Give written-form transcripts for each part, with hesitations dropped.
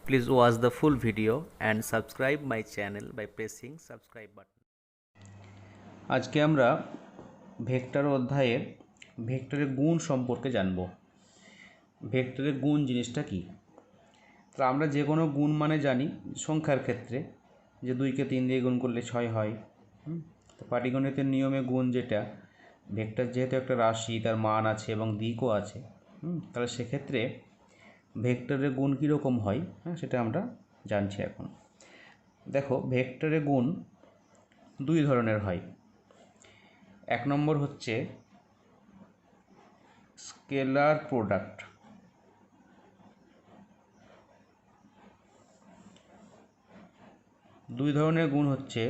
Please watch the full video and subscribe my channel by pressing subscribe button. আজকে আমরা vector অধ্যায়ের ভেক্টরের গুণ সম্পর্কে জানব। ভেক্টরের গুণ জিনিসটা কি? তো আমরা যে কোনো গুণ মানে জানি সংখ্যার ক্ষেত্রে যে 2কে 3 দিয়ে গুণ করলে 6 হয়। তো পাটিগণিতের নিয়মে গুণ যেটা, ভেক্টর যেহেতু একটা রাশি, তার মান আছে এবং দিকও আছে, তাহলে সেক্ষেত্রে ভেক্টরের গুণ কীরকম হয় সেটা আমরা জানছি এখন। দেখো, ভেক্টরের গুণ দুই ধরনের হয়। এক নম্বর হচ্ছে স্কেলার প্রোডাক্ট। দুই ধরনের গুণ হচ্ছে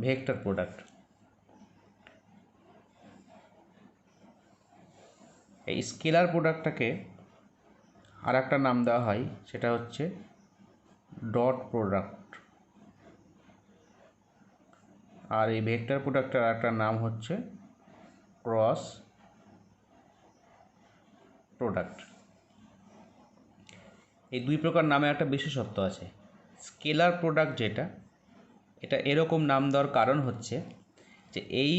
ভেক্টর প্রোডাক্ট। এই স্কেলার প্রোডাক্টটাকে আর একটা নাম দেওয়া হয়, সেটা হচ্ছে ডট প্রোডাক্ট। আর এই ভেক্টর প্রোডাক্টের একটা নাম হচ্ছে ক্রস প্রোডাক্ট। এই দুই প্রকার নামে একটা বিশেষত্ব আছে। স্কেলার প্রোডাক্ট যেটা, এটা এরকম নাম দেওয়ার কারণ হচ্ছে যে এই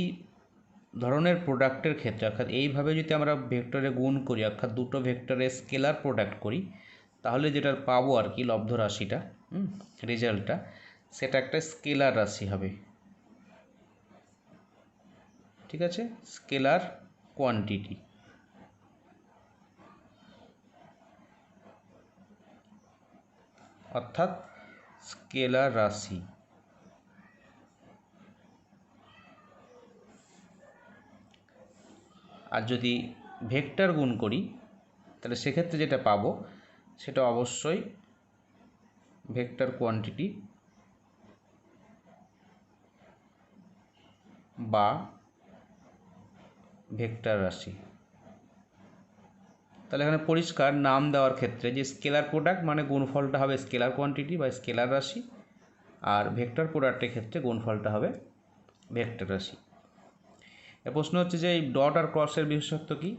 ধরনের প্রোডাক্টের ক্ষেত্রে, অর্থাৎ এইভাবে যদি আমরা ভেক্টরে গুণ করি, অর্থাৎ দুটো ভেক্টরে স্কেলার প্রোডাক্ট করি, তাহলে যেটা পাবো আর কি লব্ধ রাশিটা, রেজাল্টটা, সেটা একটা স্কেলার রাশি হবে। ঠিক আছে, স্কেলার কোয়ান্টিটি। অর্থাৎ স্কেলার রাশি। আর যদি ভেক্টর গুণ করি, তাহলে সেক্ষেত্রে যেটা পাবো সেটা অবশ্যই ভেক্টর কোয়ান্টিটি বা ভেক্টর রাশি। তাহলে এখানে পরিষ্কার নাম দেওয়ার ক্ষেত্রে যে স্কেলার প্রোডাক্ট মানে গুণফলটা হবে স্কেলার কোয়ান্টিটি বা স্কেলার রাশি, আর ভেক্টর প্রোডাক্টের ক্ষেত্রে গুণফলটা হবে ভেক্টর রাশি। এর প্রশ্ন হচ্ছে যে এই ডট আর ক্রসের বিশেষত্ব কী?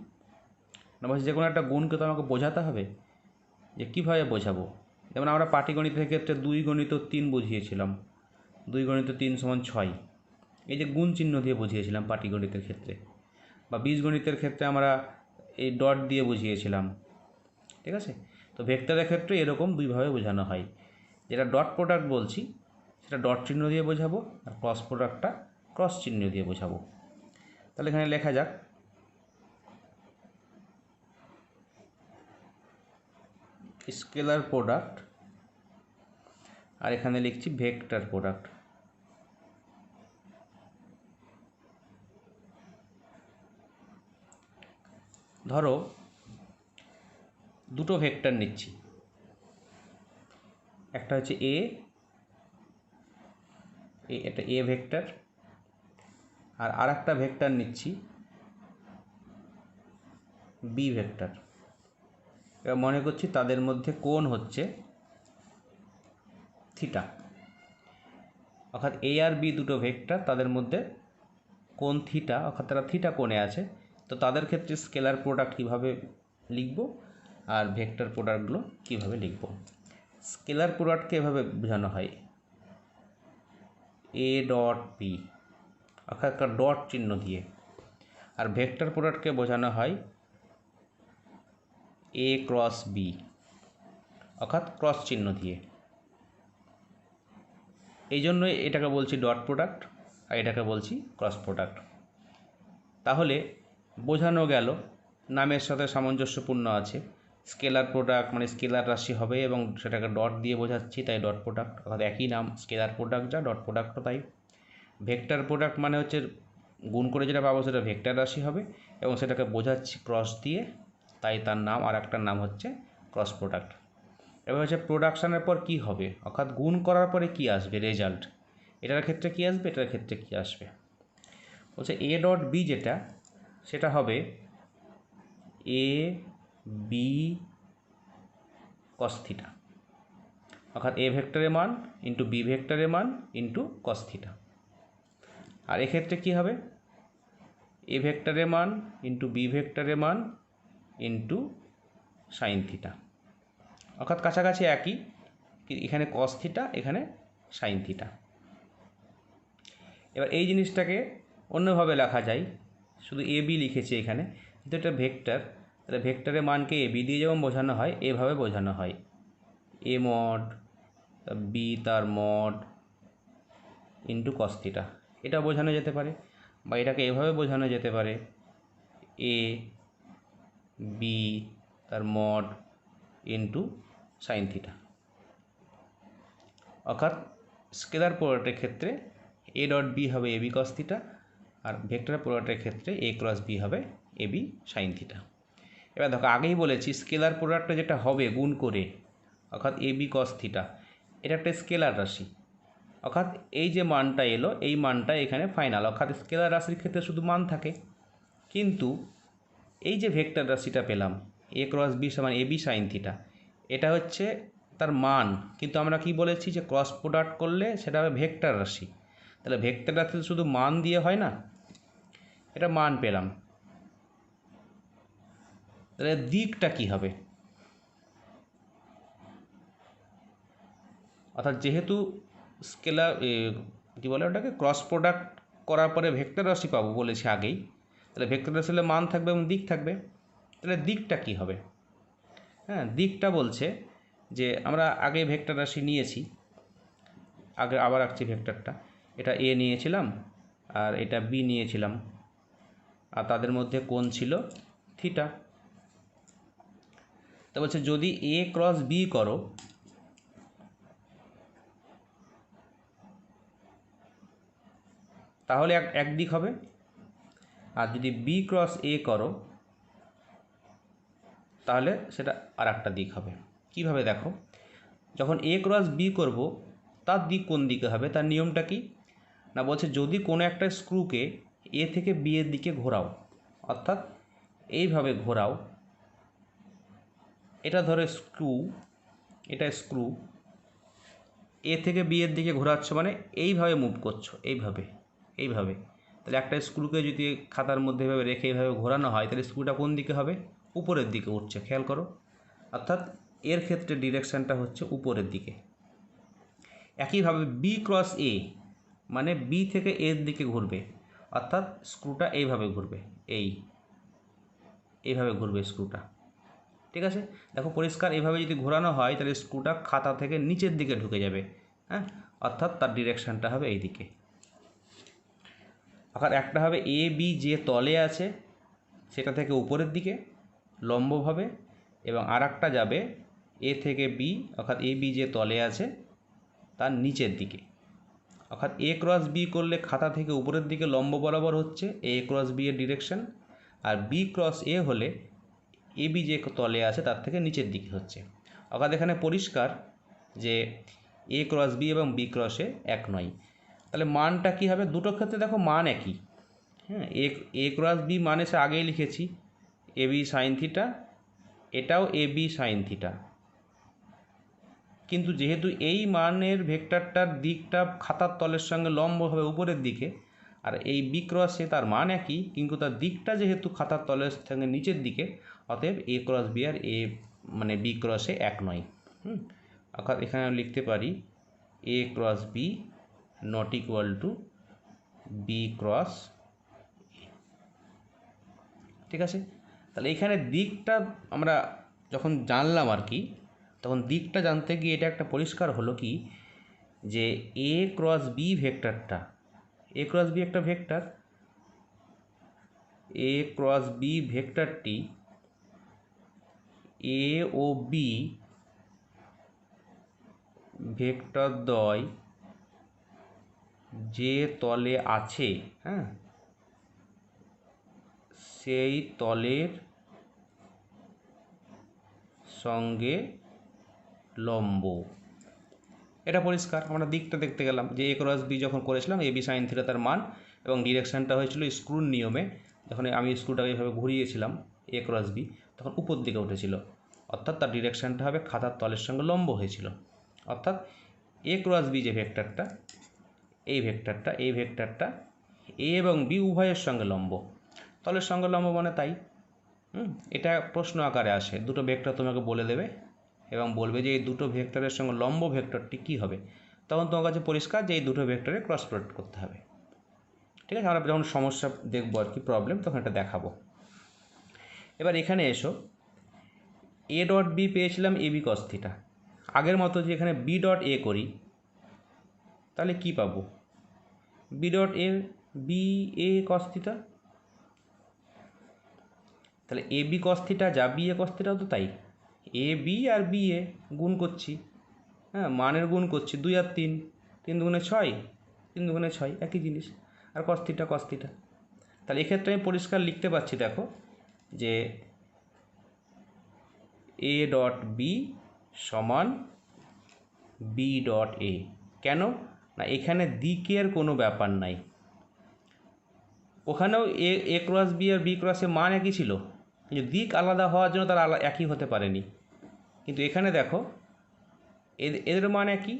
না বলছি যে কোনো একটা গুণকে তো আমাকে বোঝাতে হবে, যে কীভাবে বোঝাবো। যেমন আমরা পাটিগণিতের ক্ষেত্রে 2 গুণিত 3 বুঝিয়েছিলাম, 2 গুণিত 3 সমান 6, এই যে গুণ চিহ্ন দিয়ে বুঝিয়েছিলাম পাটিগণিতের ক্ষেত্রে। বা বীজগণিতের ক্ষেত্রে আমরা এই ডট দিয়ে বুঝিয়েছিলাম। ঠিক আছে, তো ভেক্টরের ক্ষেত্রে এরকম দুইভাবে বোঝানো হয়। যেটা ডট প্রোডাক্ট বলছি সেটা ডট চিহ্ন দিয়ে বোঝাবো, আর ক্রস প্রোডাক্টটা ক্রস চিহ্ন দিয়ে বোঝাবো। তাহলে এখানে লেখা যাক স্কেলার প্রোডাক্ট, আর এখানে লিখছি ভেক্টর প্রোডাক্ট। ধরো দুটো ভেক্টর নিচ্ছি, একটা হচ্ছে এটা এ ভেক্টর, আর আরেকটা ভেক্টর নিচ্ছি বি ভেক্টর। এবার মনে করছি তাদের মধ্যে কোণ হচ্ছে থিটা, অর্থাৎ এ আর বি দুটো ভেক্টর, তাদের মধ্যে কোণ থিটা, অর্থাৎ তারা থিটা কোণে আছে। তো তাদের ক্ষেত্রে স্কেলার প্রোডাক্ট কীভাবে লিখব আর ভেক্টর প্রোডাক্টগুলো কীভাবে লিখব। স্কেলার প্রোডাক্টকে এভাবে বোঝানো হয় এ ডট বি, অর্থাৎ একটা ডট চিহ্ন দিয়ে। আর ভেক্টর প্রোডাক্টকে বোঝানো হয় এ ক্রস বি, অর্থাৎ ক্রস চিহ্ন দিয়ে। এই জন্যই এটাকে বলছি ডট প্রোডাক্ট আর এটাকে বলছি ক্রস প্রোডাক্ট। তাহলে বোঝানো গেল নামের সাথে সামঞ্জস্যপূর্ণ আছে। স্কেলার প্রোডাক্ট মানে স্কেলার রাশি হবে এবং সেটাকে ডট দিয়ে বোঝাচ্ছি, তাই ডট প্রোডাক্ট, অর্থাৎ একই নাম স্কেলার প্রোডাক্ট যা, ডট প্রোডাক্টও তাই। ভেক্টর প্রোডাক্ট মানে হচ্ছে গুণ করে যেটা পাবো সেটা ভেক্টর রাশি হবে এবং সেটাকে বোঝাচ্ছি ক্রস দিয়ে, তাই তার নাম আর একটা নাম হচ্ছে ক্রস প্রোডাক্ট। এবার হচ্ছে প্রোডাকশানের পর কি হবে, অর্থাৎ গুণ করার পরে কি আসবে রেজাল্ট, এটার ক্ষেত্রে কি আসবে, এটার ক্ষেত্রে কি আসবে। বলছে এ ডট বি যেটা, সেটা হবে এ বি কস থিটা, অর্থাৎ এ ভেক্টরের মান ইন্টু বি ভেক্টরের মান ইন্টু কস থিটা। আর এক্ষেত্রে কী হবে, এ ভেক্টরের মান ইন্টু বি ভেক্টরের মান ইন্টু সাইন থিটা, অর্থাৎ কাছাকাছি একই, এখানে কস থিটা এখানে সাইন থিটা। এবার এই জিনিসটাকে অন্যভাবে লেখা যায়, শুধু এ বি লিখেছি এখানে, কিন্তু এটা ভেক্টর, তাহলে ভেক্টরের মানকে এ বি দিয়ে যেমন বোঝানো হয় এভাবে বোঝানো হয়, এ মড বি তার মড ইন্টু কস থিটা, এটা বোঝানো যেতে পারে, বা এটাকে এভাবে বোঝানো যেতে পারে, এ বি তার মড ইন্টু সাইন থিটা। অর্থাৎ স্কেলার প্রোডাক্টের ক্ষেত্রে এ ডট বি হবে এ বি কস থিটা, আর ভেক্টর প্রোডাক্টের ক্ষেত্রে এ ক্রস বি হবে এ বি সাইন থিটা। এবার দেখো আগেই বলেছি স্কেলার প্রোডাক্টটা যেটা হবে গুণ করে, অর্থাৎ এ বি কস থিটা, এটা একটা স্কেলার রাশি, অর্থাৎ এই যে মানটা এলো এই মানটা এখানে ফাইনাল, অর্থাৎ স্কেলার রাশির ক্ষেত্রে শুধু মান থাকে। কিন্তু এই যে ভেক্টর রাশিটা পেলাম এ ক্রস বি সমান এ বি সাইন থিটা, এটা হচ্ছে তার মান, কিন্তু আমরা কি বলেছি যে ক্রস প্রোডাক্ট করলে সেটা হবে ভেক্টর রাশি, তাহলে ভেক্টর রাশি শুধু মান দিয়ে হয় না, এটা মান পেলাম, তাহলে দিকটা কি হবে, অর্থাৎ যেহেতু স্কেলার কী বলে ওটাকে ক্রস প্রোডাক্ট করার পরে ভেক্টর রাশি পাবো বলেছি আগেই, তাহলে ভেক্টর রাশি হলে মান থাকবে এবং দিক থাকবে, তাহলে দিকটা কি হবে? হ্যাঁ, দিকটা বলছে যে আমরা আগে ভেক্টর রাশি নিয়েছি, আগে আবার রাখছি ভেক্টরটা, এটা এ নিয়েছিলাম আর এটা বি নিয়েছিলাম, আর তাদের মধ্যে কোণ ছিল থিটা। তা বলছে যদি এ ক্রস বি করো তাহলে এক দিক হবে, আর যদি বি ক্রস এ করো তাহলে সেটা আর একটা দিক হবে। কিভাবে দেখো, যখন এ ক্রস বি করব তার দিক কোন দিকে হবে, তার নিয়মটা কি না, বলছে যদি কোনো একটা স্ক্রুকে এ থেকে বি এর দিকে ঘোরাও, অর্থাৎ এইভাবে ঘোরাও, এটা ধরে স্ক্রু, এটা স্ক্রু, এ থেকে বি এর দিকে ঘোরাচ্ছ মানে এইভাবে মুভ করছো, এইভাবে এইভাবে, তাহলে একটা স্ক্রুকে যদি খাতার মধ্যে এভাবে রেখে এইভাবে ঘোরানো হয় তাহলে স্ক্রুটা কোন দিকে হবে, উপরের দিকে উঠছে, খেয়াল করো, অর্থাৎ এর ক্ষেত্রে ডিরেকশানটা হচ্ছে উপরের দিকে। একইভাবে বি ক্রস এ মানে বি থেকে এর দিকে ঘুরবে, অর্থাৎ স্ক্রুটা এইভাবে ঘুরবে, এইভাবে ঘুরবে স্ক্রুটা, ঠিক আছে। দেখো পরিষ্কার, এইভাবে যদি ঘোরানো হয় তাহলে স্ক্রুটা খাতা থেকে নিচের দিকে ঢুকে যাবে, হ্যাঁ, অর্থাৎ তার ডিরেকশানটা হবে এই দিকে। অর্থাৎ একটা হবে এ বি যে তলে আছে সেটা থেকে উপরের দিকে লম্বভাবে, এবং আর একটা যাবে এ থেকে বি, অর্থাৎ এ বি যে তলে আছে তার নিচের দিকে, অর্থাৎ এ ক্রস বি করলে খাতা থেকে উপরের দিকে লম্ব বরাবর হচ্ছে এ ক্রস বি এর ডিরেকশন, আর বি ক্রস এ হলে এ বি যে তলে আছে তার থেকে নিচের দিকে হচ্ছে। অর্থাৎ এখানে পরিষ্কার যে এ ক্রস বি এবং বি ক্রস এ এক নয়, তাহলে মানটা কী হবে, দুটো ক্ষেত্রে দেখো মান একই, হ্যাঁ, এ ক্রস বি মানে সে আগেই লিখেছি এ বি সাইন থিটা, এটাও এ বি সাইন থিটা, কিন্তু যেহেতু এই মানের ভেক্টরটার দিকটা খাতার তলের সঙ্গে লম্ব হবে উপরের দিকে, আর এই বি ক্রসে তার মান একই কিন্তু তার দিকটা যেহেতু খাতার তলের সঙ্গে নিচের দিকে, অতএব এ ক্রস বি আর এ মানে বি ক্রসে এক নয়। অর্থাৎ এখানে লিখতে পারি A cross B not equal to B cross, ঠিক আছে। তাহলে এখানে দিকটা আমরা যখন জানলাম আর কি, তখন দিকটা জানতে গিয়ে এটা একটা পরিষ্কার হলো কি যে এ ক্রস বি ভেক্টরটা, এ ক্রস বি একটা ভেক্টর, এ ক্রস বি ভেক্টরটি এ ও বি ভেক্টর দ্বয় যে তলে আছে, হ্যাঁ, সেই তলের সঙ্গে লম্ব, এটা পরিষ্কার। আমরা দিকটা দেখতে গেলাম যে এ ক্রস বি যখন করেছিলাম এ বি সাইন থিটা তার মান, এবং ডিরেকশানটা হয়েছিল স্ক্রুর নিয়মে, যখন আমি স্ক্রুটাকে এইভাবে ঘুরিয়েছিলাম এ ক্রস বি তখন উপর দিকে উঠেছিল, অর্থাৎ তার ডিরেকশানটা হবে খাতার তলের সঙ্গে লম্ব হয়েছিল, অর্থাৎ এ ক্রস বি যে ভেক্টরটা, এই ভেক্টরটা এ এবং বি উভয়ের সঙ্গে লম্ব, তলের সঙ্গে লম্ব মানে তাই। এটা প্রশ্ন আকারে আসে, দুটো ভেক্টর তোমাকে বলে দেবে এবং বলবে যে এই দুটো ভেক্টরের সঙ্গে লম্ব ভেক্টরটি কী হবে, তখন তোমার কাছে পরিষ্কার যে এই দুটো ভেক্টরে ক্রস প্রোডাক্ট করতে হবে। ঠিক আছে, আমরা যখন সমস্যা দেখবো আর কি প্রবলেম, তখন এটা দেখাবো। এবার এখানে এসো, এ ডট বি পেয়েছিলাম এ বি কস থিটা। আগের মতো যে এখানে বি ডট এ করি, তাহলে কি পাবো? B dot A B A cos theta. তাহলে এ বি কস থিটা যা বি এ কস থিটাও তো তাই, A B R B A গুণ করছি, হ্যাঁ মানের গুণ করছি, 2 আর 3, 3 দুগুণে 6, 3 দুগুণে 6 একই জিনিস, আর কস থিটা কস থিটা। তাহলে এক্ষেত্রে আমি পরিষ্কার লিখতে পারছি, দেখো যে এ ডট বি সমান বি ডট এ। কেন না, এখানে দিকের কোনো ব্যাপার নাই, ওখানেও এ ক্রস বি আর বি ক্রসে মান একই ছিল, কিন্তু দিক আলাদা হওয়ার জন্য তারা একই হতে পারেনি। কিন্তু এখানে দেখো এদের মান একই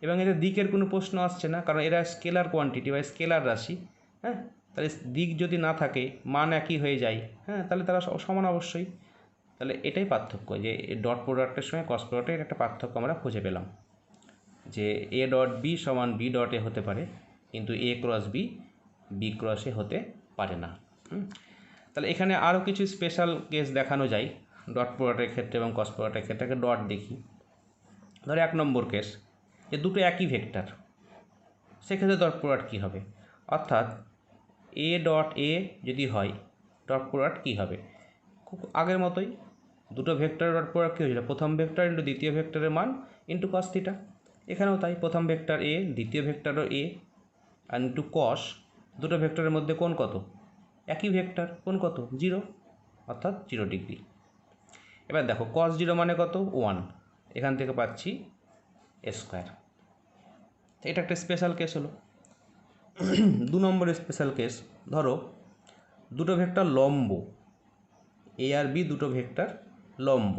এবং এদের দিকের কোনো প্রশ্ন আসছে না, কারণ এরা স্কেলার কোয়ান্টিটি বা স্কেলার রাশি। হ্যাঁ, তাহলে দিক যদি না থাকে, মান একই হয়ে যায়, হ্যাঁ তাহলে তারা সমান অবশ্যই। তাহলে এটাই পার্থক্য, যে ডট প্রোডাক্টের সঙ্গে ক্রস প্রোডাক্টের একটা পার্থক্য আমরা খুঁজে পেলাম, যে এ ডট বি সমান বি ডট এ হতে পারে, কিন্তু এ ক্রস বি বি ক্রস এ হতে পারে না। তাহলে এখানে আরও কিছু স্পেশাল কেস দেখানো যায় ডট প্রোডাক্টের ক্ষেত্রে এবং ক্রস প্রোডাক্টের ক্ষেত্রে। ডট দেখি, ধরো 1 নম্বর কেস, যে দুটো একই ভেক্টর, সেক্ষেত্রে ডট প্রোডাক্ট কী হবে? অর্থাৎ এ ডট এ যদি হয়, ডট প্রোডাক্ট কী হবে? খুব আগের মতোই, দুটো ভেক্টরের ডট প্রোডাক্ট কী হয়েছিল? প্রথম ভেক্টর ইন্টু দ্বিতীয় ভেক্টরের মান ইন্টু কস থিটা। এখানেও তাই, প্রথম ভেক্টর এ, দ্বিতীয় ভেক্টরও এ, আর ইন্টু কস। দুটো ভেক্টরের মধ্যে কোণ কত? একই ভেক্টর, কোণ কত? 0, অর্থাৎ 0 ডিগ্রি। এবার দেখো কস 0 মানে কত? 1, এখান থেকে পাচ্ছি এ স্কোয়ার। এটা একটা স্পেশাল কেস হলো। 2 নম্বরের স্পেশাল কেস, ধরো দুটো ভেক্টর লম্ব, এ আর বি দুটো ভেক্টর লম্ব,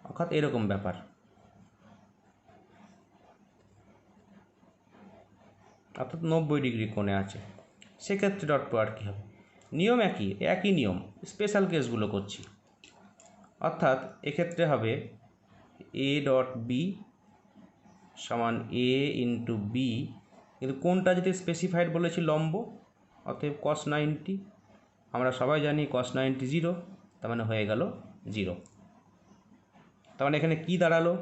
অর্থাৎ এরকম ব্যাপার, অর্থাৎ 90 ডিগ্রি কোণে আছে। সেক্ষেত্রে ডট প্রোডাক্ট কী হবে? নিয়ম একই নিয়ম, স্পেশাল কেসগুলো করছি। অর্থাৎ এক্ষেত্রে হবে এ ডট বি সমান এ ইন্টু বি, কিন্তু কোনটা যদি স্পেসিফাইড বলেছি লম্ব, অতএব কস 90, আমরা সবাই জানি কস 90 0, তার মানে হয়ে গেল 0। তার মানে এখানে কি দাঁড়ালো?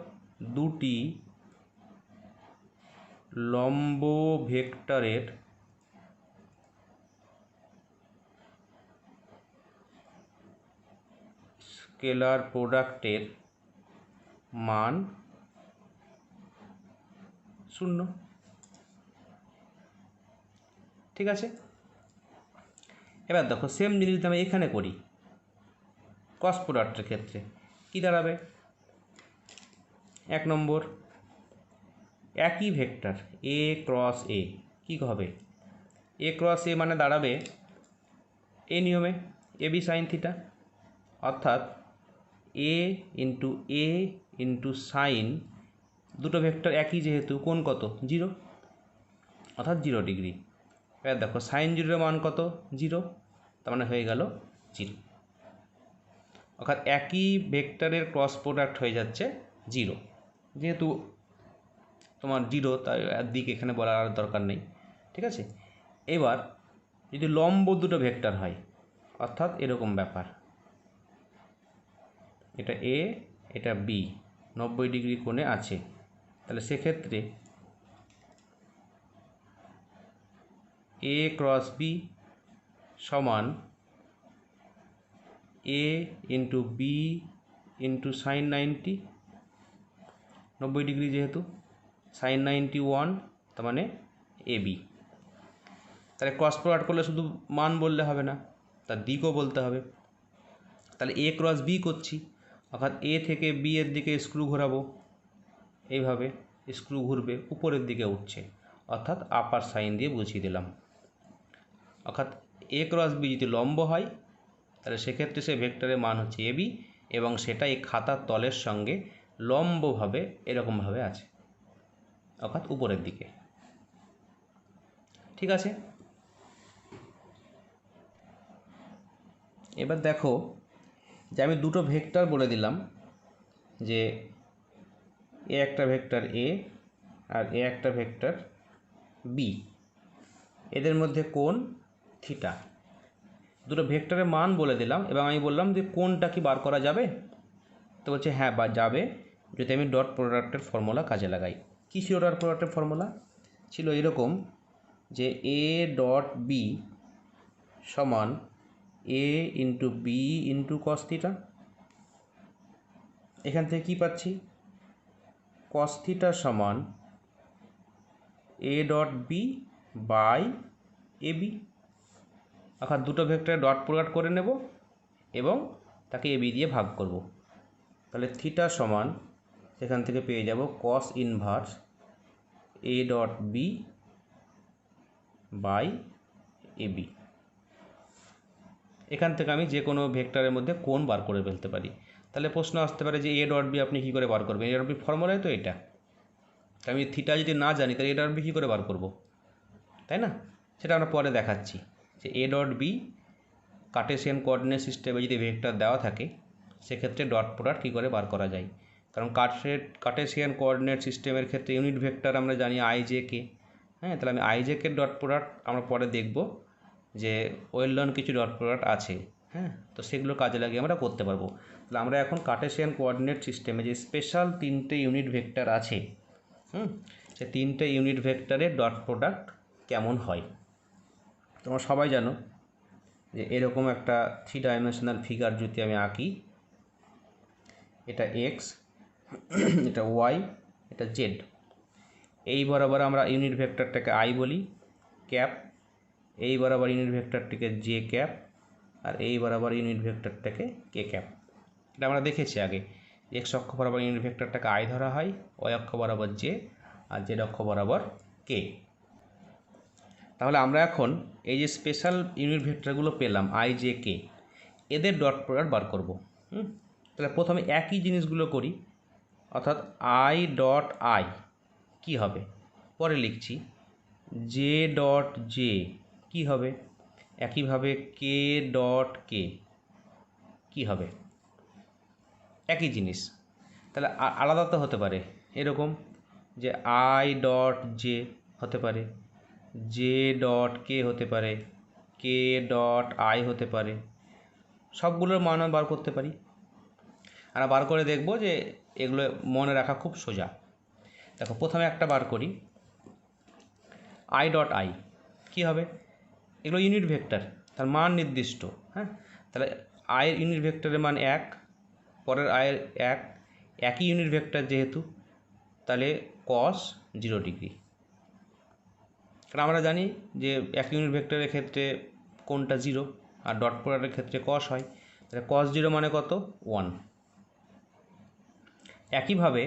দুটি লম্ব ভেক্টরের স্কেলার প্রোডাক্টের মান 0। ঠিক আছে, এবার দেখো সেম জিনিস যদি আমি এখানে করি ক্রস প্রোডাক্টের ক্ষেত্রে, কী দাঁড়াবে? 1 নম্বর, একই ভেক্টর এ ক্রস এ, কী হবে? এ ক্রস এ মানে দাঁড়াবে এ নিয়মে এ বি সাইন থিটা, অর্থাৎ এ ইন্টু সাইন, দুটো ভেক্টর একই যেহেতু, কোণ কত? 0, অর্থাৎ 0 ডিগ্রি। এবার দেখো সাইন 0 মান কত? 0, তার মানে হয়ে গেল 0, অর্থাৎ একই ভেক্টরের ক্রস প্রোডাক্ট হয়ে যাচ্ছে 0। যেহেতু তোমার 0, তাই দিক এখানে বলার আর দরকার নেই। ঠিক আছে, এবার যদি লম্ব দুটো ভেক্টর হয়, অর্থাৎ এরকম ব্যাপার, এটা এ এটা বি 90 ডিগ্রি কোণে আছে, তাহলে সেক্ষেত্রে এ ক্রস বি সমান A into B into sine 90, 90 degree যেহেতু, সাইন 91, তার মানে এ বি। তাহলে ক্রস প্রোডাক্ট করলে শুধু মান বললে হবে না, তার দিকও বলতে হবে। তাহলে এ ক্রস বি করছি, অর্থাৎ এ থেকে বি এর দিকে স্ক্রু ঘোরাবো, এইভাবে স্ক্রু ঘুরবে, উপরের দিকে উঠছে, অর্থাৎ আপার সাইন দিয়ে বুঝিয়ে দিলাম। অর্থাৎ এ ক্রস বি যদি লম্ব হয়, তাহলে সেক্ষেত্রে সে ভেক্টরের মান হচ্ছে এ বি, এবং সেটা এই খাতার তলের সঙ্গে লম্বভাবে এরকমভাবে আছে, অর্থাৎ উপরের দিকে। ঠিক আছে, এবার দেখো যে আমি দুটো ভেক্টর বলে দিলাম যে এ একটা ভেক্টর এ আর এ একটা ভেক্টর বি, এদের মধ্যে কোণ থিটা। দুটো ভেক্টরের মান বলে দিলাম এবং আমি বললাম যে কোণটা কি বার করা যাবে, তো বলছে হ্যাঁ বা যাবে যদি আমি ডট প্রোডাক্টের ফর্মুলা কাজে লাগাই। কী ছিল ডট প্রোডাক্টের ফর্মুলা? ছিল এরকম যে এ ডট বি সমান A into B into cos theta. এখান থেকে কী পাচ্ছি? কস থিটা সমান A dot B by A B, অর্থাৎ দুটো ভেক্টরে ডট প্রোডাক্ট করে নেব এবং তাকে এ বি দিয়ে ভাগ করব। তাহলে থিটা সমান সেখান থেকে পেয়ে যাব cos inverse A dot B by A B. এখান থেকে আমি যে কোনো ভেক্টরের মধ্যে কোণ বার করে ফেলতে পারি। তাহলে প্রশ্ন আসতে পারে যে এ ডট বি আপনি কী করে বার করবেন? এ ডট বি ফর্মুলায় তো এটা, আমি থিটা যদি না জানি তাহলে এ ডট বি কী করে বার করব, তাই না? সেটা আমরা পরে দেখাচ্ছি যে A dot B Cartesian coordinate সিস্টেমে যদি ভেক্টর দেওয়া থাকে সেক্ষেত্রে ডট প্রোডাক্ট কী করে বার করা যায়। কারণ কার্টেসিয়ান কোঅর্ডিনেট সিস্টেমের ক্ষেত্রে ইউনিট ভেক্টর আমরা জানি আই জে কে। হ্যাঁ, তাহলে আমি I J K dot product আমরা পরে দেখব যে ওয়েল নন কিছু ডট প্রোডাক্ট আছে। হ্যাঁ, তো সেগুলো কাজে লাগিয়ে আমরা করতে পারবো। তাহলে আমরা এখন কার্টেসিয়ান কোঅর্ডিনেট সিস্টেমে যে স্পেশাল তিনটে ইউনিট ভেক্টর আছে, সে তিনটে ইউনিট ভেক্টরের ডট প্রোডাক্ট কেমন হয়। তোমরা সবাই জানো যে এরকম একটা 3 ডাইমেনশনাল ফিগার যদি আমি আঁকি, এটা এক্স, এটা ওয়াই, এটা জেড। এই বরাবর আমরা ইউনিট ভেক্টরটাকে আই বলি ক্যাপ, এই বরাবর ইউনিট ভেক্টরটিকে জে ক্যাপ, আর এই বরাবর ইউনিট ভেক্টরটাকে কে ক্যাপ। এটা আমরা দেখেছি আগে, এক্স অক্ষ বরাবর ইউনিট ভেক্টরটাকে আই ধরা হয়, ওয়াই অক্ষ বরাবর জে, আর জেড অক্ষ বরাবর কে। তাহলে আমরা এখন এই যে স্পেশাল ইউনিট ভেক্টরগুলো পেলাম আই জে কে, এদের ডট প্রোডাক্ট বার করব। তাহলে প্রথমে একই জিনিসগুলো করি, অর্থাৎ আই ডট আই কী হবে পরে লিখছি, জে ডট জে কী হবে, একইভাবে কে ডট কে কী হবে, একই জিনিস। তাহলে আলাদা তো হতে পারে, এরকম যে আই ডট জে হতে পারে, জে ডট কে হতে পারে, কে ডট আই হতে পারে, সবগুলোর মান বার করতে পারি। আর বার করে দেখব যে এগুলো মনে রাখা খুব সোজা। দেখো প্রথমে একটা বার করি, আই ডট আই কী হবে, এগুলো ইউনিট ভেক্টর, তার মান নির্দিষ্ট। হ্যাঁ, তাহলে আয়ের ইউনিট ভেক্টরের মান 1, পরের আয়ের 1, একই ইউনিট ভেক্টর যেহেতু, তাহলে কস 0 ডিগ্রি। কারণ আমরা জানি যে এক ইউনিট ভেক্টরের ক্ষেত্রে কোনটা 0 আর ডট প্রোডাক্টের ক্ষেত্রে কস হয়, তাহলে কস 0 মানে কত 1। একইভাবে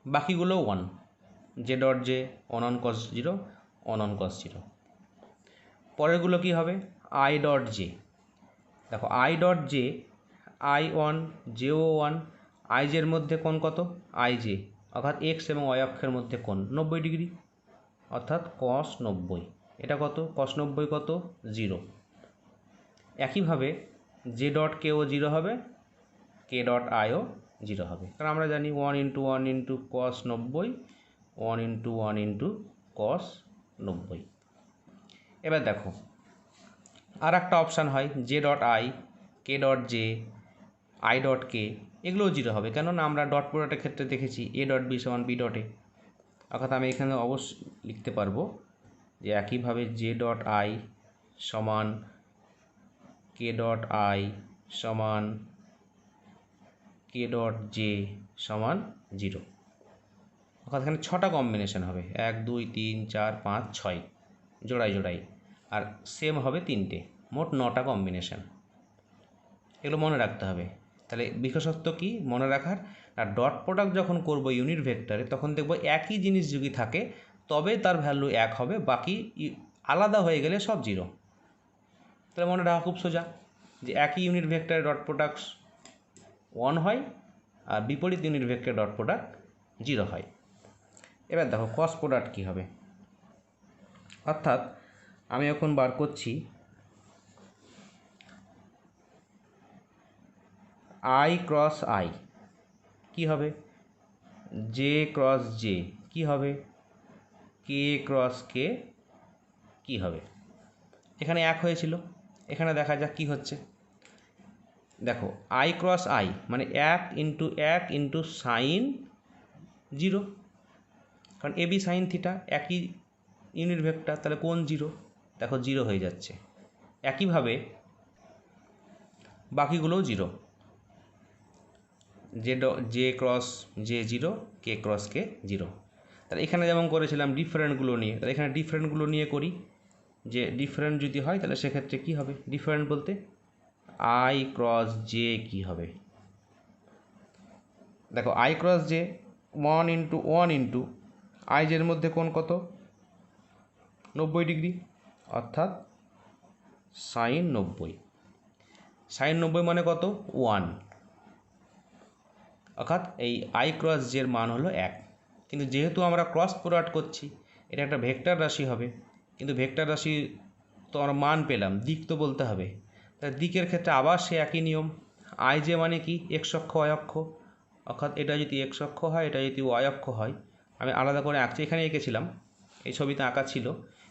বাকিগুলো 1, J dot J 1 on cos 0, 1 on cos 0। পরেরগুলো কী হবে, আই ডট জে। দেখো আই ডট জে, আই 1 জেও 1, আই জের মধ্যে কোণ কত, আই জে, অর্থাৎ এক্স এবং ওয়াই অক্ষের মধ্যে কোণ 90 ডিগ্রি, অর্থাৎ কস 90। এটা কত, কস 90 কত 0। একইভাবে জে ডট কেও 0 হবে, কে ডট আইও 0 হবে, কারণ আমরা জানি 1 into 1 into cos 90, 1 into 1 into cos 90। এবার দেখো আর একটা অপশান হয় J dot I, K dot J, I dot K, এগুলোও 0 হবে, কেননা আমরা ডট প্রোডাক্টের ক্ষেত্রে দেখেছি এ ডট বি সমান বি ডট এ। অর্থাৎ আমি এখানে অবশ্যই লিখতে পারবো যে একইভাবে জে ডট আই সমান কে ডট আই সমান কে ডট জে সমান 0। অর্থাৎ এখানে 6টা কম্বিনেশন হবে, 1 2 3 4 5 6 জোড়ায় জোড়ায়, আর সেম হবে 3টে, মোট 9টা কম্বিনেশন। এগুলো মনে রাখতে হবে। তাহলে বিশেষত্ব কি মনে রাখার, আর ডট প্রোডাক্ট যখন করব ইউনিট ভেক্টরে তখন দেখব একই জিনিস যদি থাকে তবে তার ভ্যালু 1 হবে, বাকি আলাদা হয়ে গেলে সব 0। তাহলে মনে রাখা খুব সোজা যে একই ইউনিট ভেক্টরে ডট প্রোডাক্ট 1 হয় আর বিপরীত ইউনিট ভেক্টরে ডট প্রোডাক্ট 0 হয়। এবার দেখো কস প্রোডাক্ট কী হবে, অর্থাৎ আমি এখন বার করছি আই ক্রস আই কী হবে, জে ক্রস জে কী হবে, কে ক্রস কে কী হবে। এখানে এক হয়েছিল, এখানে দেখা যাক কী হচ্ছে। দেখো আই ক্রস আই মানে এক ইন্টু সাইন 0, কারণ এ বি সাইন থিটা একই ইউনিট ভেক্টর, তাহলে কোণ 0, দেখো 0 হয়ে যাচ্ছে। একইভাবে বাকিগুলোও 0, জে ক্রস জে 0, কে ক্রস কে 0। তাহলে এখানে যেমন করেছিলাম ডিফারেন্টগুলো নিয়ে, তাহলে এখানে ডিফারেন্টগুলো নিয়ে করি, যে ডিফারেন্ট যদি হয় তাহলে সেক্ষেত্রে কী হবে, ডিফারেন্ট বলতে আই ক্রস জে কী হবে। দেখো I cross J 1 into I জের মধ্যে কোণ কত, 90 ডিগ্রি, অর্থাৎ সাইন 90। সাইন 90 মানে কত, 1, অর্থাৎ এই আই ক্রস জের মান হলো 1। কিন্তু যেহেতু আমরা ক্রস প্রোডাক্ট করছি, এটা একটা ভেক্টর রাশি হবে, কিন্তু ভেক্টর রাশি তো আমরা মান পেলাম, দিক তো বলতে হবে। তাই দিকের ক্ষেত্রে আবার সে একই নিয়ম, আই জে মানে কি এক্স অক্ষ ওয়াই অক্ষ, অর্থাৎ এটা যদি এক্স অক্ষ হয়, এটা যদি ওয়াই অক্ষ হয়। আমি আলাদা করে আঁকছি, এখানে এঁকেছিলাম, এই ছবিতে আঁকা ছিল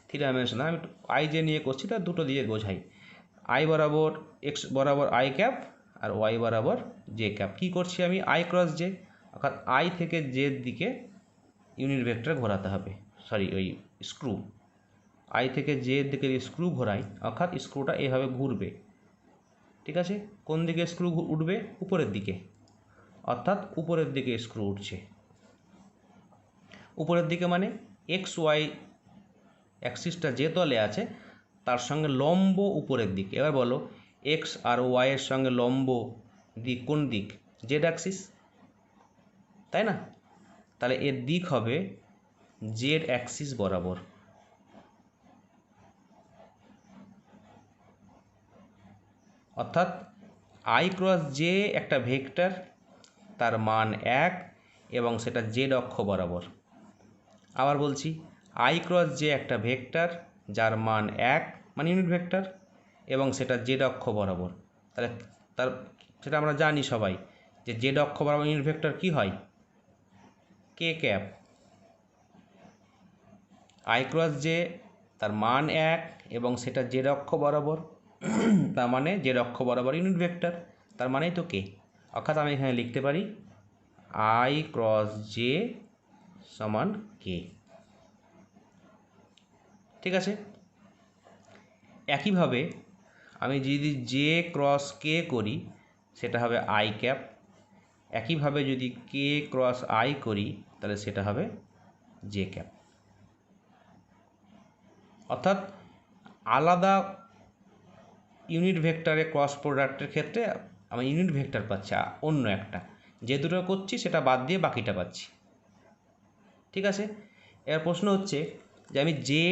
থ্রি ডাইমেনশন, আমি আই জে নিয়ে করছি, তার দুটো দিয়ে বোঝাই। আই বরাবর এক্স বরাবর আই ক্যাপ আর ওয়াই বরাবর জে ক্যাপ। কী করছি আমি, আই ক্রস জে, অর্থাৎ আই থেকে জের দিকে ইউনিট ভেক্টর ঘোরাতে হবে, সরি ওই স্ক্রু, আই থেকে জের দিকে স্ক্রু ঘোরাই, অর্থাৎ স্ক্রুটা এভাবে ঘুরবে। ঠিক আছে, কোন দিকে স্ক্রু উঠবে, উপরের দিকে, অর্থাৎ উপরের দিকে স্ক্রু উঠছে। উপরের দিকে মানে এক্স ওয়াই অ্যাক্সিসটা যে তলে আছে তার সঙ্গে লম্ব উপরের দিক। এবার বলো এক্স আর ওয়াইয়ের সঙ্গে লম্ব দিক কোন দিক, জেড অ্যাক্সিস, তাই না? তাহলে এর দিক হবে জেড অ্যাক্সিস বরাবর। অর্থাৎ আই ক্রস জে একটা ভেক্টর, তার মান 1 এবং সেটা জেড অক্ষ বরাবর। আবার বলছি, আই ক্রস জে একটা ভেক্টর যার মান 1 মানে ইউনিট ভেক্টর এবং সেটা জেড অক্ষ বরাবর। তাহলে সেটা আমরা জানি সবাই যে জেড অক্ষ বরাবর ইউনিট ভেক্টর কী হয়, কে ক্যাপ। আই ক্রস জে তার মান 1 এবং সেটা জেড অক্ষ বরাবর, তার মানে জেড অক্ষ বরাবর ইউনিট ভেক্টর, তার মানেই তো কে। অর্থাৎ আমি এখানে লিখতে পারি আই ক্রস জে সমান কে। ঠিক আছে, একইভাবে আমি যদি জে ক্রস কে করি সেটা হবে আই ক্যাপ, একইভাবে যদি কে ক্রস আই করি তাহলে সেটা হবে জে ক্যাপ। অর্থাৎ আলাদা ইউনিট ভেক্টরে ক্রস প্রোডাক্টের ক্ষেত্রে আমি ইউনিট ভেক্টর পাচ্ছি অন্য একটা, যে দুটো করছি সেটা বাদ দিয়ে বাকিটা পাচ্ছি। ঠিক আছে, এর প্রশ্ন হচ্ছে যে আমি জে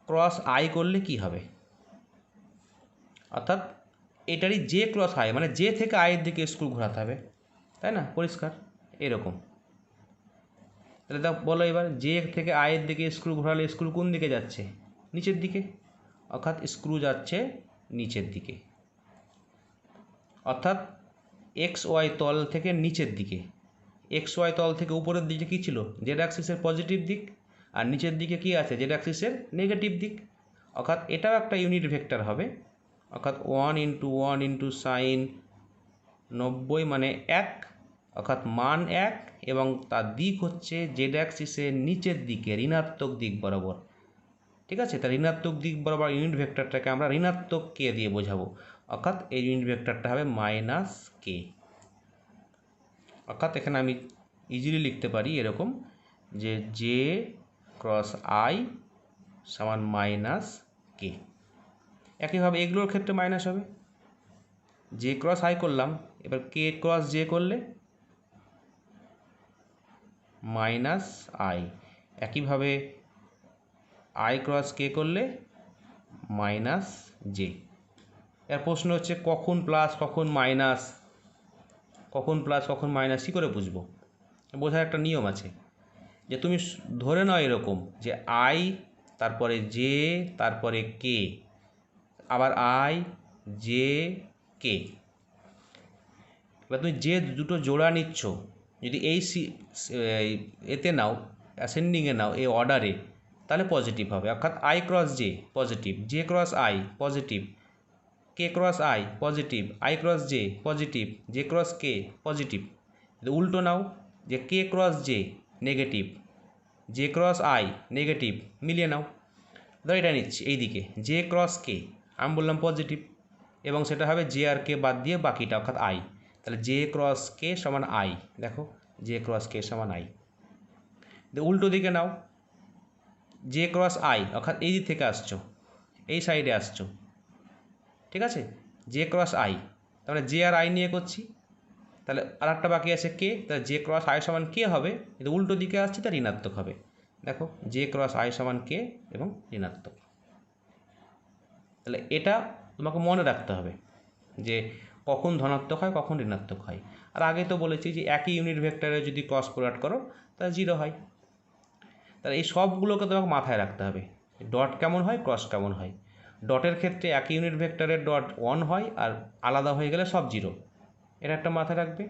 ক্রস আই করলে কি হবে, অর্থাৎ এটারই জে ক্রস আই মানে জে থেকে আইয়ের দিকে স্ক্রু ঘোরাতে হবে, তাই না? পরিষ্কার এরকম। তাহলে বলো এবার জে থেকে আইয়ের দিকে স্ক্রু ঘোরালে স্ক্রু কোন দিকে যাচ্ছে, নিচের দিকে, অর্থাৎ স্ক্রু যাচ্ছে নিচের দিকে। অর্থাৎ এক্স ওয়াই তল থেকে নিচের দিকে, এক্স ওয়াই তল থেকে উপরের দিকে কী ছিল, জেড অ্যাক্সিসের পজিটিভ দিক, আর নিচের দিকে কী আছে, জেড অ্যাক্সিসের নেগেটিভ দিক। অর্থাৎ এটাও একটা ইউনিট ভেক্টর হবে, অর্থাৎ 1 ইন্টু সাইন 90 মানে 1, অর্থাৎ মান 1 এবং তার দিক হচ্ছে জেড অ্যাক্সিসের নিচের দিকে ঋণাত্মক দিক বরাবর। ঠিক আছে, তার ঋণাত্মক দিক বরাবর ইউনিট ভেক্টরটাকে আমরা ঋণাত্মক কে দিয়ে বোঝাবো, অর্থাৎ এই ইউনিট ভেক্টরটা হবে মাইনাস কে। অর্থাৎ এখানে আমি ইজিলি লিখতে পারি এরকম যে জে ক্রস আই সমান মাইনাস কে। একইভাবে এগুলোর ক্ষেত্রে মাইনাস হবে, জে ক্রস আই করলাম, এবার কে ক্রস জে করলে মাইনাস আই, একইভাবে আই ক্রস কে করলে মাইনাস জে। এর প্রশ্ন হচ্ছে কখন প্লাস কখন মাইনাস, কখন প্লাস কখন মাইনাস কী করে বুঝবো, বোঝার একটা নিয়ম আছে, যে তুমি ধরে নাও এরকম যে আই তারপরে জে তারপরে কে, আবার আই জে কে, এবার তুমি যে দুটো জোড়া নিচ্ছ যদি এতে নাও, অ্যাসেন্ডিংয়ে নাও, এই অর্ডারে, তাহলে পজিটিভ হবে। অর্থাৎ I cross J positive, J cross I positive, K cross I positive, I cross J positive, J cross K positive. উল্টো নাও, যে K cross J negative, J cross I negative, মিলিয়ে নাও। ধরো এটা নিচ্ছি এইদিকে, জে ক্রস কে আমি বললাম পজিটিভ, এবং সেটা হবে জে আর কে বাদ দিয়ে বাকিটা অর্থাৎ আই। তাহলে জে ক্রস কে সমান আই, দেখো জে ক্রস কে সমান আই। উল্টো দিকে নাও, জে ক্রস আই অর্থাৎ এই দিক থেকে আসছো, এই সাইডে আসছো, ঠিক আছে, জে ক্রস আই, তাহলে জে আর আই নিয়ে করছি, তাহলে আর একটা বাকি আছে কে, তাহলে জে ক্রস আই সমান কে হবে, কিন্তু উল্টো দিকে আসছে তা ঋণাত্মক হবে। দেখো জে ক্রস আই সমান কে এবং ঋণাত্মক। তাহলে এটা তোমাকে মনে রাখতে হবে যে কখন ধনাত্মক হয় কখন ঋণাত্মক হয়। আর আগে তো বলেছি যে একই ইউনিট ভেক্টরে যদি ক্রস প্রোডাক্ট করো তাহলে 0 হয়। তাহলে এই সবগুলোকে তোমাকে মাথায় রাখতে হবে, ডট কেমন হয় ক্রস কেমন হয়। ডটের ক্ষেত্রে একই ইউনিট ভেক্টরের ডট 1 হয়, আর আলাদা হয়ে গেলে সব 0, এটা একটা মাথায় রাখবে।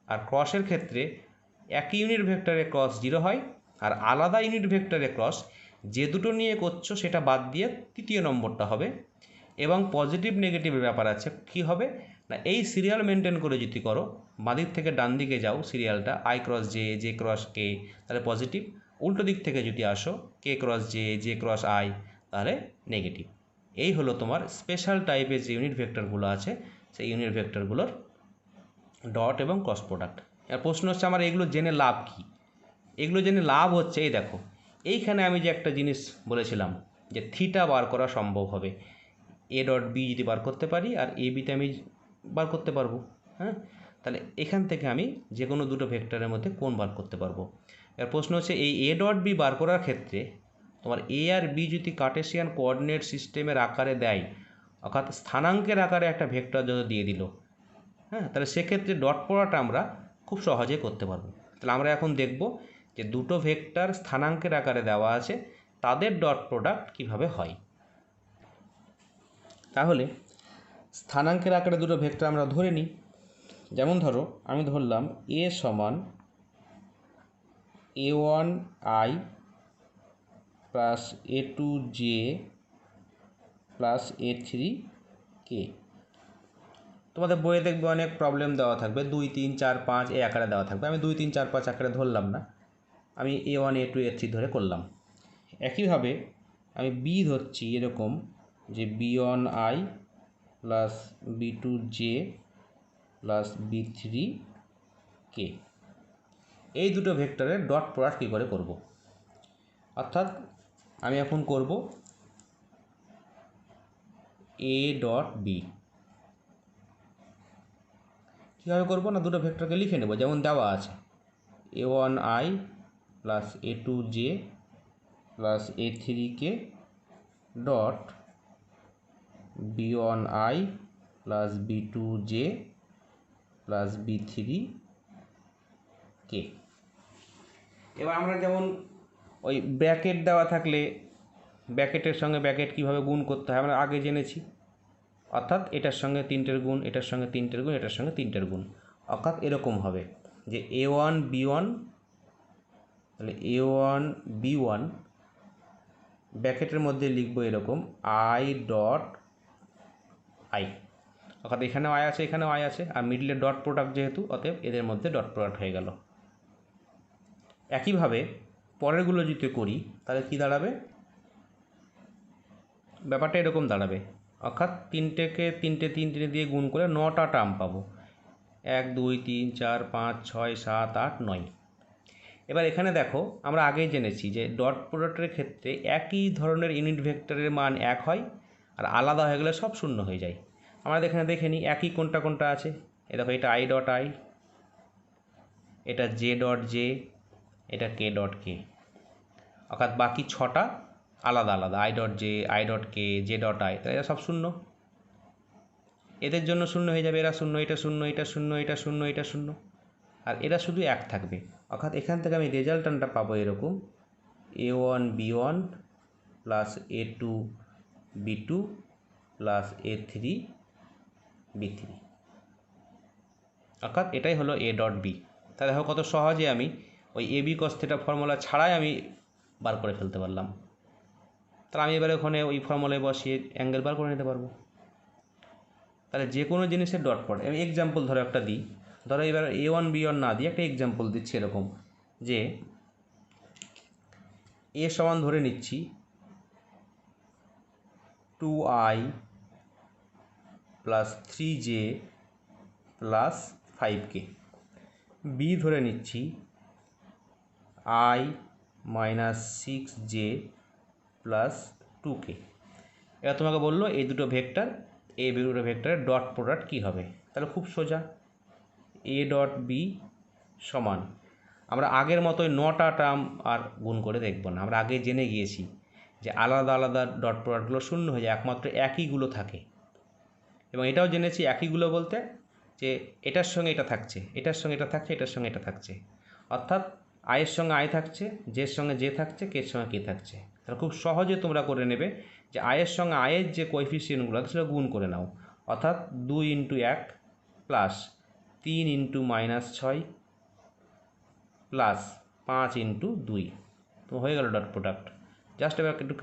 আর ক্রসের ক্ষেত্রে একই ইউনিট ভেক্টরে ক্রস 0 হয়, আর আলাদা ইউনিট ভেক্টরে ক্রস যে দুটো নিয়ে করছো সেটা বাদ দিয়ে তৃতীয় নম্বরটা হবে। এবং পজিটিভ নেগেটিভের ব্যাপার আছে, কী হবে না, এই সিরিয়াল মেনটেন করে যদি করো, বাঁদিক থেকে ডান দিকে যাও সিরিয়ালটা, I cross J, J cross K, তাহলে পজিটিভ। উল্টো দিক থেকে যদি আসো, K cross J, J cross I, তাহলে নেগেটিভ। এই হলো তোমার স্পেশাল টাইপের যে ইউনিট ভেক্টরগুলো আছে সেই ইউনিট ভেক্টরগুলোর ডট এবং ক্রস প্রোডাক্ট। আর প্রশ্ন হচ্ছে আমার এগুলো জেনে লাভ কী? এগুলো জেনে লাভ হচ্ছে এই দেখো, এইখানে আমি যে একটা জিনিস বলেছিলাম যে থিটা বার করা সম্ভব হবে, এ ডট বি যদি বার করতে পারি আর এ বিতে আমি বার করতে পারবো, হ্যাঁ, তাহলে এখান থেকে আমি যে কোনো দুটো ভেক্টরের মধ্যে কোণ বার করতে পারবো। এর প্রশ্ন হচ্ছে এই এ ডট বি বার করার ক্ষেত্রে তোমার এ আর বি যদি কার্টেসিয়ান কোঅর্ডিনেট সিস্টেমের আকারে দেয়, অর্থাৎ স্থানাঙ্কের আকারে একটা ভেক্টর যদি দিয়ে দিল, হ্যাঁ, তাহলে সেক্ষেত্রে ডট প্রোডাক্ট আমরা খুব সহজে করতে পারবো। তাহলে আমরা এখন দেখব যে দুটো ভেক্টর স্থানাঙ্কের আকারে দেওয়া আছে তাদের ডট প্রোডাক্ট কীভাবে হয়। তাহলে স্থানাঙ্কের আকারে দুটো ভেক্টর আমরা ধরে নিই। যেমন ধরো আমি ধরলাম এ সমান a1 i plus a2 j plus a3 k। তোমাদের বইয়ে দেখবে অনেক প্রবলেম দেওয়া থাকবে 2 3 4 5 এই আকারে দেওয়া থাকবে, আমি 2 3 4 5 আকারে ধরলাম না, আমি a1 a2 a3 ধরে করলাম। একইভাবে আমি বি ধরছি এরকম যে b1 i plus b2 j plus b3 k। এই দুটো ভেক্টরের ডট প্রোডাক্ট কী করে করব, অর্থাৎ আমি এখন করব এ ডট বি। কীভাবে করবো না, দুটো ভেক্টরকে লিখে নেব যেমন দেওয়া আছে, a1 i plus a2 j plus a3 k dot b1 i plus b2 j plus b3 k। এবার আমরা যেমন ওই ব্র্যাকেট দেওয়া থাকলে ব্র্যাকেটের সঙ্গে ব্র্যাকেট কীভাবে গুণ করতে হয় আমরা আগে জেনেছি, অর্থাৎ এটার সঙ্গে 3টের গুণ, এটার সঙ্গে 3টের গুণ, এটার সঙ্গে 3টের গুণ, অর্থাৎ এরকম হবে যে a1 b1, তাহলে a1 b1 ব্র্যাকেটের মধ্যে লিখবো এরকম i ডট i, অর্থাৎ এখানেও আই আছে এখানেও আই আছে, আর মিডলে ডট প্রোডাক্ট যেহেতু অতএব এদের মধ্যে ডট প্রোডাক্ট হয়ে গেল। একইভাবে পরেরগুলো যদি করি তাহলে কি দাঁড়াবে, ব্যাপারটা এরকম দাঁড়াবে, অর্থাৎ 3টেকে 3টে দিয়ে গুণ করে 9টা টার্ম পাবো, 1 2 3 4 5 6 7 8 9। এবার এখানে দেখো আমরা আগেই জেনেছি যে ডট প্রোডাক্টের ক্ষেত্রে একই ধরনের ইউনিট ভেক্টরের মান 1 হয়, আর আলাদা হয়ে গেলে সব শূন্য হয়ে যায়। আমরা এখানে দেখে নিই একই কোনটা কোনটা আছে, এ দেখো এটা আই ডট আই, এটা জে ডট জে, এটা কে ডট কে, অর্থাৎ বাকি 6টা আলাদা আলাদা, I dot J, I dot K, J dot I, তাহলে এরা সব শূন্য, এদের জন্য শূন্য হয়ে যাবে, এরা শূন্য, এটা শূন্য, এটা শূন্য, এটা শূন্য, এটা শূন্য, আর এরা শুধু 1 থাকবে। অর্থাৎ এখান থেকে আমি রেজাল্টটা পাবো এরকম a1 b1 plus a2 b2 plus a3 b3। অর্থাৎ এটাই হলো এ ডট বি। তাহলে দেখো কত সহজে আমি ওই এ বি কস থিটা ফর্মুলা ছাড়াই আমি বার করে ফেলতে পারলাম। তাহলে আমি এবারে ওখানে ওই ফর্মুলায় বসিয়ে অ্যাঙ্গেল বার করে নিতে পারবো। তাহলে যে কোনো জিনিসের ডট প্রোডাক্ট, আমি এক্সাম্পল ধরো একটা দিই, ধরো এবার A1 B1 না দিয়ে একটা এক্সাম্পল দিচ্ছি এরকম যে এ সমান ধরে নিচ্ছি 2i plus 3j plus 5k, B ধরে নিচ্ছি i minus 6j plus 2k। এবার তোমাকে বললো এই দুটো ভেক্টর, এই দুটো ভেক্টরের ডট প্রোডাক্ট কী হবে। তাহলে খুব সোজা, এ ডট বি সমান, আমরা আগের মতোই 9টা টার্ম আর গুণ করে দেখব না, আমরা আগে জেনে গিয়েছি যে আলাদা আলাদা ডট প্রোডাক্টগুলো শূন্য হয়ে যায়, একমাত্র একইগুলো থাকে। এবং এটাও জেনেছি একইগুলো বলতে যে এটার সঙ্গে এটা থাকছে, এটার সঙ্গে এটা থাকছে, এটার সঙ্গে এটা থাকছে, অর্থাৎ আয়ের সঙ্গে আয় থাকছে, জের সঙ্গে জে থাকছে, কের সঙ্গে কে থাকছে। তাহলে খুব সহজে তোমরা করে নেবে যে আয়ের সঙ্গে আয়ের যে কোএফিসিয়েন্টগুলো আছে সেটা গুণ করে নাও, অর্থাৎ 2 into 1 plus 3 into minus 6 plus 5 into 2, তো হয়ে গেল ডট প্রোডাক্ট। জাস্ট এবার একটু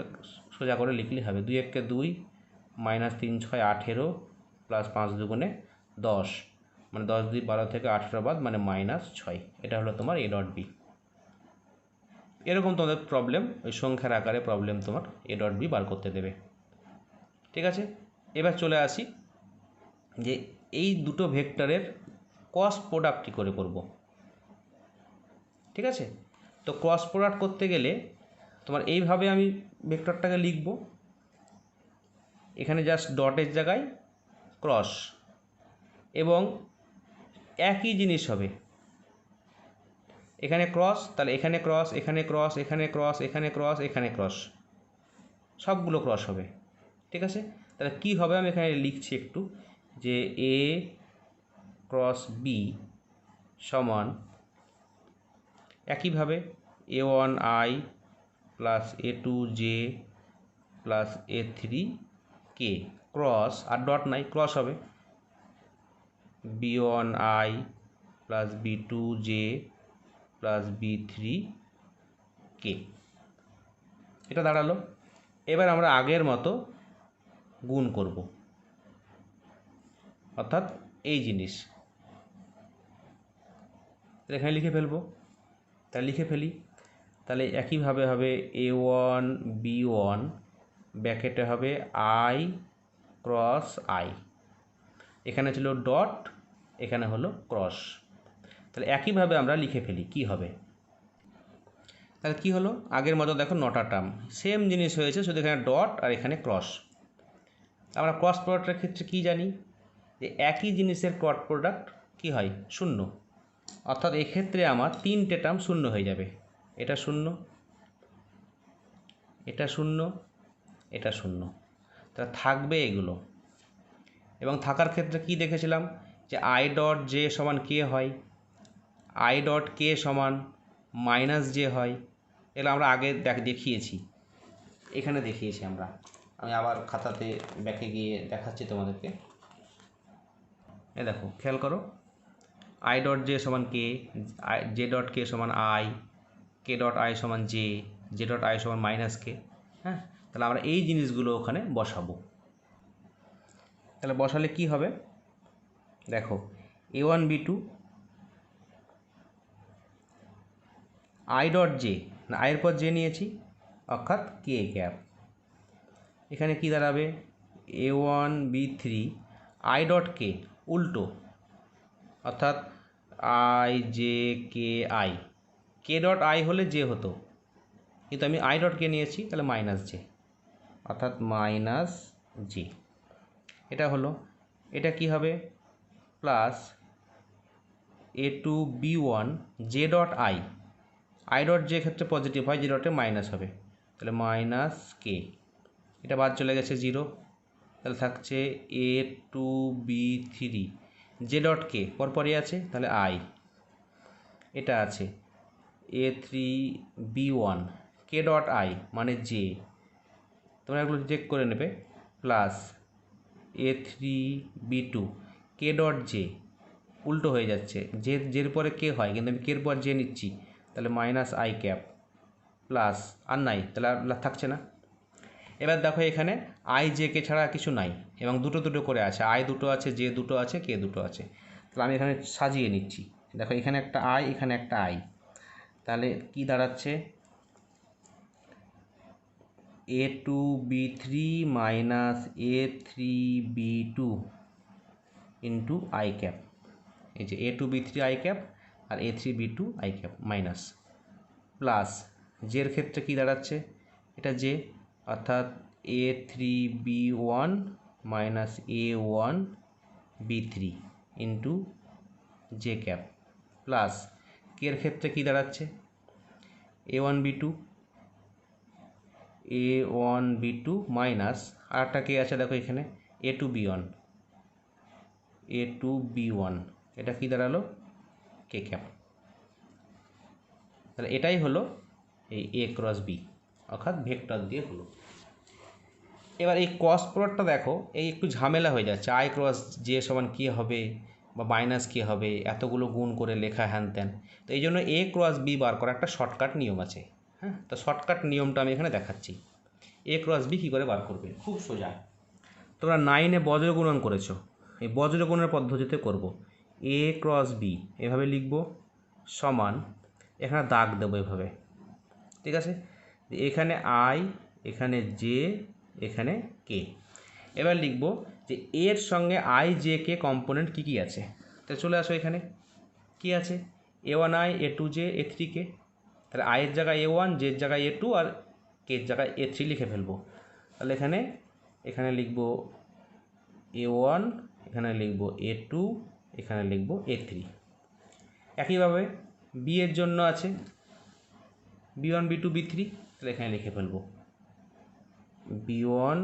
সোজা করে লিখলে হবে, 2 1 2 মাইনাস 3 6 18 প্লাস 5 2 10, মানে 10 2 12 থেকে 18 বাদ মানে মাইনাস 6। এটা হলো তোমার এ ডট বি। এরকম তোমাদের প্রবলেম ওই সংখ্যার আকারে প্রবলেম তোমার এ ডট বি বার করতে দেবে। ঠিক আছে, এবার চলে আসি যে এই দুটো ভেক্টরের ক্রস প্রোডাক্ট কী করে করব। ঠিক আছে, তো ক্রস প্রোডাক্ট করতে গেলে তোমার এইভাবে আমি ভেক্টরটাকে লিখব, এখানে জাস্ট ডটের জায়গায় ক্রস, এবং একই জিনিস হবে, এখানে ক্রস, তাহলে এখানে ক্রস, এখানে ক্রস, এখানে ক্রস, এখানে ক্রস, এখানে ক্রস, সবগুলো ক্রস হবে। ঠিক আছে, তাহলে কি হবে আমি এখানে লিখছি একটু, যে এ ক্রস বি সমান একইভাবে A1i plus A2j plus A3k cross, আর ডট নাই, ক্রস হবে B1i plus B2j plus B3k। এটা দাঁড়ালো। এবার আমরা আগের মতো গুণ করব, অর্থাৎ এই জিনিস এখানে লিখে ফেলবো। তাহলে লিখে ফেলি, তাহলে একইভাবে হবে A1 B1 ব্র্যাকেটে হবে i ক্রস i, এখানে ছিল ডট, এখানে হলো ক্রস। তাহলে একইভাবে আমরা লিখে ফেলি, কি হবে। তাহলে কি হলো, আগের মতো দেখো 9টা টার্ম, সেম জিনিস হয়েছে, শুধু এখানে ডট আর এখানে ক্রস। আমরা ক্রস প্রোডাক্টের ক্ষেত্রে কি জানি, যে একই জিনিসের ক্রস প্রোডাক্ট কি হয়, শূন্য, অর্থাৎ এক্ষেত্রে আমার 3টে টার্ম শূন্য হয়ে যাবে, এটা শূন্য, এটা শূন্য, এটা শূন্য, তাহলে থাকবে এগুলো। এবং থাকার ক্ষেত্রে কি দেখেছিলাম, যে আই ডট জে সমান কে হয়, আই ডট কে সমান মাইনাস জে হয়, এগুলো আমরা আগে দেখিয়েছি, এখানে দেখিয়েছি আমরা। আমি আবার খাতাতে ব্যাকে গিয়ে দেখাচ্ছি তোমাদেরকে। এ দেখো, খেয়াল করো, আই ডট জে সমান কে, জে ডট কে সমান আই, কে ডট আই সমান জে, জে ডট আই সমান মাইনাস কে। হ্যাঁ, তাহলে আমরা এই জিনিসগুলো ওখানে বসাবো। তাহলে বসালে কি হবে, দেখো A1 B2 I dot J, না আয়ের পর জে নিয়েছি, অর্থাৎ কে গ্যাপ, এখানে কি দাঁড়াবে A1 B3 আই ডট কে উল্টো, অর্থাৎ I J K I, K dot I হলে জে হতো, কিন্তু আমি আই ডট কে নিয়েছি, তাহলে মাইনাস জে, অর্থাৎ মাইনাস জে। এটা হলো, এটা কি হবে plus A2 B1 J dot I, I dot J ক্ষেত্রে পজিটিভ হয়, জে ডটে মাইনাস হবে, তাহলে মাইনাস কে, এটা বাদ চলে গেছে 0, তাহলে থাকছে A2 B3 J dot K পরপরই আছে, তাহলে আই, এটা আছে A3 B1 K dot I মানে জে, তোমরা এগুলো চেক করে নেবে, প্লাস A3 B2 কে ডট জে উল্টো হয়ে যাচ্ছে, জের পরে কে হয়, কিন্তু আমি কের পর জে নিচ্ছি, তাহলে মাইনাস আই ক্যাপ প্লাস আর নাই, তাহলে আর থাকছে না। এবার দেখো এখানে আই জে কে ছাড়া কিছু নাই এবং দুটো দুটো করে আছে, আই দুটো আছে, জে দুটো আছে, কে দুটো আছে। তাহলে আমি এখানে সাজিয়ে নিচ্ছি, দেখো এখানে একটা আই, এখানে একটা আই, তাহলে কি দাঁড়াচ্ছে A2B3 minus A3B2 into I cap, এই যে A2B3 আই ক্যাপ আর A3B2 I cap minus plus জের ক্ষেত্রে কি দাঁড়াচ্ছে, এটা জে, অর্থাৎ A3B1 minus A1B3 into J cap plus কের ক্ষেত্রে কি দাঁড়াচ্ছে A1B2 A1B2 মাইনাস আর একটা কে আছে দেখো এখানে A2B1, এটা কি দাঁড়ালো কে ক্যাপ। তাহলে এটাই হলো এই এ ক্রস বি, অর্থাৎ ভেক্টর দিয়ে হলো। এবার এই ক্রস প্রোডাক্টটা দেখো, এই একটু ঝামেলা হয়ে যাচ্ছে, আই ক্রস জে সমান কী হবে বা মাইনাস কী হবে, এতগুলো গুণ করে লেখা হ্যান ত্যান। তো এই জন্য এ ক্রস বি বার করা একটা শর্টকাট নিয়ম আছে। হ্যাঁ, তো শর্টকাট নিয়মটা আমি এখানে দেখাচ্ছি। এ ক্রস বি কী করে বার করবে, খুব সোজা। তোমরা 9-এ বজ্রগুণন করেছো, এই বজ্রগুণনের পদ্ধতিতে করব। এ ক্রস বি এভাবে লিখব সমান, এখানে দাগ দেবো এভাবে, ঠিক আছে। এখানে আই, এখানে জে, এখানে কে। এবার লিখব যে এর সঙ্গে আই জে কে কম্পোনেন্ট কী কী আছে। তো চলে আসো, এখানে কি আছে A1I A2J A3K, তাহলে আয়ের জায়গায় A1, জের জায়গায় A2 আর কের জায়গায় A3 লিখে ফেলবো। তাহলে এখানে লিখব A1, এখানে লিখব A2, এখানে লিখব A3। একইভাবে বি এর জন্য আছে B1 B2 B3, তাহলে এখানে লিখে ফেলবো B1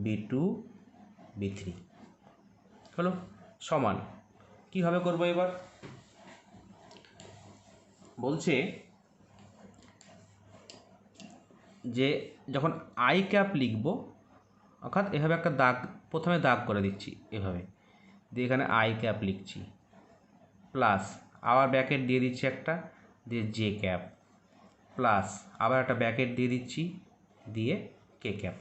B2 B3 হলো সমান। কীভাবে করবো এবার বলছে যে যখন আই ক্যাপ লিখব, অর্থাৎ এভাবে একটা দাগ, প্রথমে দাগ করে দিচ্ছি এভাবে দিয়ে, এখানে আই ক্যাপ লিখছি প্লাস আবার ব্যাকেট দিয়ে দিচ্ছি একটা, দিয়ে জে ক্যাপ প্লাস আবার একটা ব্যাকেট দিয়ে দিচ্ছি, দিয়ে কে ক্যাপ।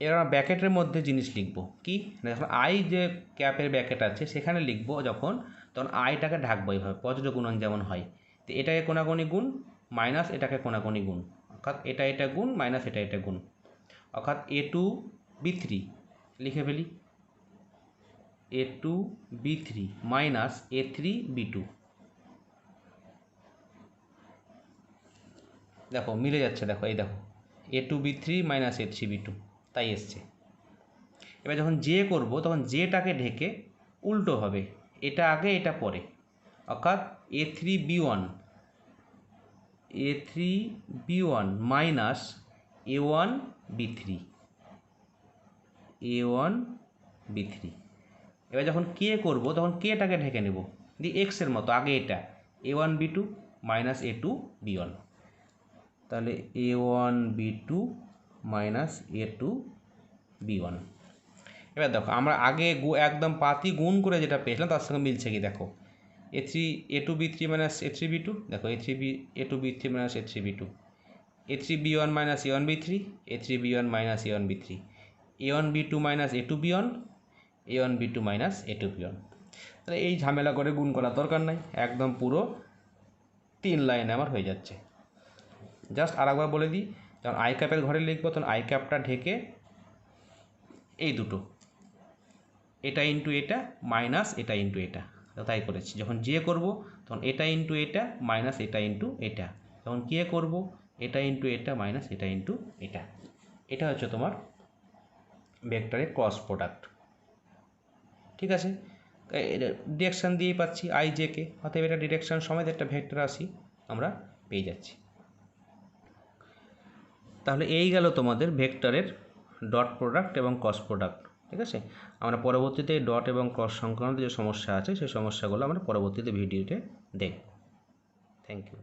এবার ব্যাকেটের মধ্যে জিনিস লিখব কি, যখন আই যে ক্যাপের ব্যাকেট আছে সেখানে লিখব তখন আইটাকে ঢাকবো এইভাবে, বজ্র গুণন যেমন হয়। তো এটাকে কোনাকুনি গুণ মাইনাস এটাকে কোনাকুনি গুণ, অর্থাৎ এটা গুণ মাইনাস এটা গুণ, অর্থাৎ A2B3 লিখে ফেলি, A2B3 মাইনাস A3B2। দেখো মিলে যাচ্ছে, দেখো এই দেখো A2B3 মাইনাস A3B2 তাই এসছে। এবার যখন জে করব তখন জেটাকে ঢেকে উল্টো হবে, এটা আগে এটা পরে, অর্থাৎ A3B1 মাইনাস A1B3 এবার যখন কে করব তখন কেটাকে ঢেকে নেব, দিয়ে এক্সের মতো আগে এটা A1B2 মাইনাস A2B1, তাহলে A1B2 মাইনাস A2B1। এবার দেখো আমরা আগে একদম পাতি গুণ করে যেটা পেয়েছিলাম তার সঙ্গে মিলছে কি দেখো, A2B3 মাইনাস A3B2, দেখো A2B3 minus A3B2, A3B1 minus A1B3, A3B1 minus A1B3, A1B2 minus A2B1, A1B2 minus A2B1। তাহলে এই ঝামেলা করে গুণ করার দরকার নাই, একদম পুরো 3 লাইনে আমার হয়ে যাচ্ছে। জাস্ট আরেকবার বলে দিই, যখন আই ক্যাপের ঘরে লিখবো তখন আই ক্যাপটা ঢেকে এই দুটো, এটা ইন্টু এটা মাইনাস এটা ইন্টু এটা, তাই করেছি। যখন জে করব তখন এটা ইন্টু এটা মাইনাস এটা ইন্টু এটা, যখন কে করব এটা ইন্টু এটা মাইনাস এটা ইন্টু এটা। এটা হচ্ছে তোমার ভেক্টরের ক্রস প্রোডাক্ট, ঠিক আছে। ডিরেকশান দিয়েই পাচ্ছি আই জে কে, অতএব এটা ডিরেকশান সমেত একটা ভেক্টর রাশি আমরা পেয়ে যাচ্ছি। তাহলে এই গেল তোমাদের ভেক্টরের ডট প্রোডাক্ট এবং ক্রস প্রোডাক্ট, ঠিক আছে। আমরা পরবর্তীতে ডট এবং ক্রস সংক্রান্ত যে সমস্যা আছে সেই সমস্যাগুলো আমরা পরবর্তীতে ভিডিওতে দেখব। Thank you.